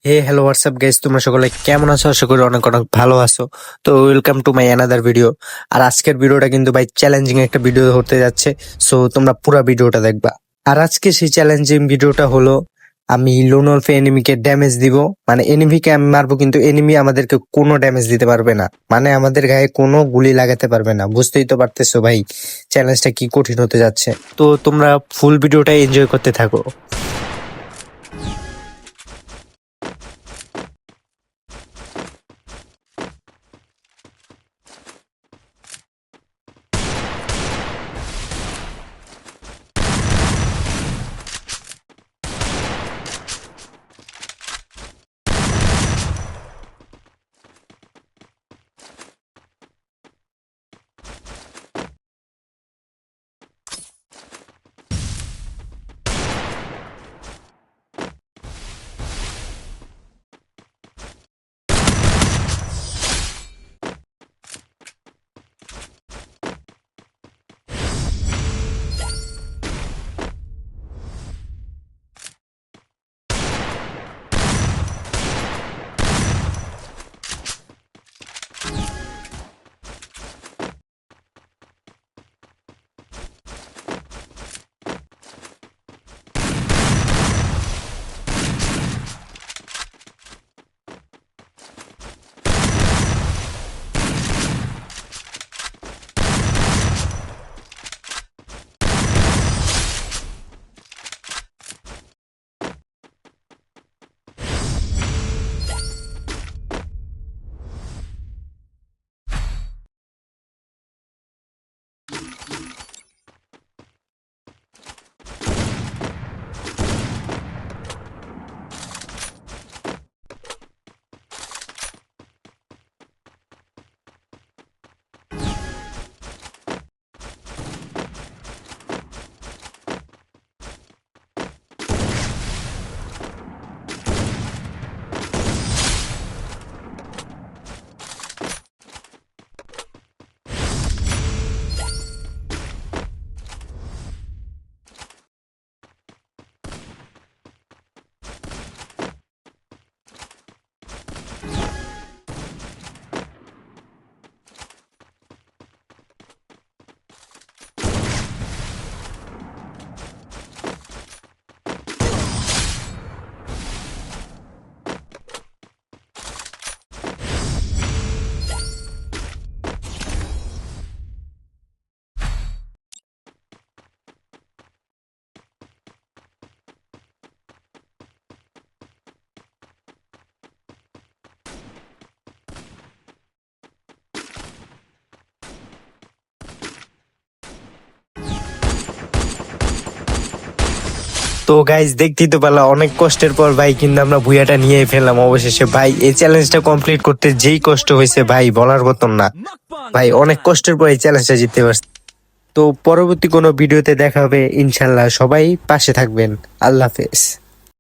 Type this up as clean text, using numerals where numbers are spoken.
Hello WhatsApp guys, তোমরা সকলে কেমন আছো? আশা করি অনেক অনেক ভালো আছো। তো welcome to my another video. আর আজকের ভিডিওটা কিন্তু ভাই চ্যালেঞ্জিং একটা ভিডিও হতে যাচ্ছে, সো তোমরা পুরো ভিডিওটা দেখবা। আর আজকে সেই চ্যালেঞ্জিং ভিডিওটা হলো, আমি লোন ওলফে এনিমিকে ড্যামেজ দিব। মানে এনিমিকে আমি মারবো, কিন্তু এনিমি আমাদেরকে কোনো ড্যামেজ দিতে পারবে না, মানে আমাদের গায়ে কোনো গুলি লাগাতে পারবে না। বুঝতেই তো পারতেছো ভাই চ্যালেঞ্জটা কি কঠিন হতে যাচ্ছে। তো তোমরা ফুল ভিডিওটা এনজয় করতে থাকো। তো গাইজ দেখতেই তো পারলাম, অনেক কষ্টের পর ভাই কিন্তু আমরা ভুইয়াটা নিয়ে ফেললাম অবশেষে। ভাই এই চ্যালেঞ্জটা কমপ্লিট করতে যেই কষ্ট হয়েছে ভাই বলার মতন না। ভাই অনেক কষ্টের পর এই চ্যালেঞ্জটা জিততে পারছি। তো পরবর্তী কোনো ভিডিওতে দেখা হবে ইনশাল্লাহ। সবাই পাশে থাকবেন। আল্লাহ হাফেজ।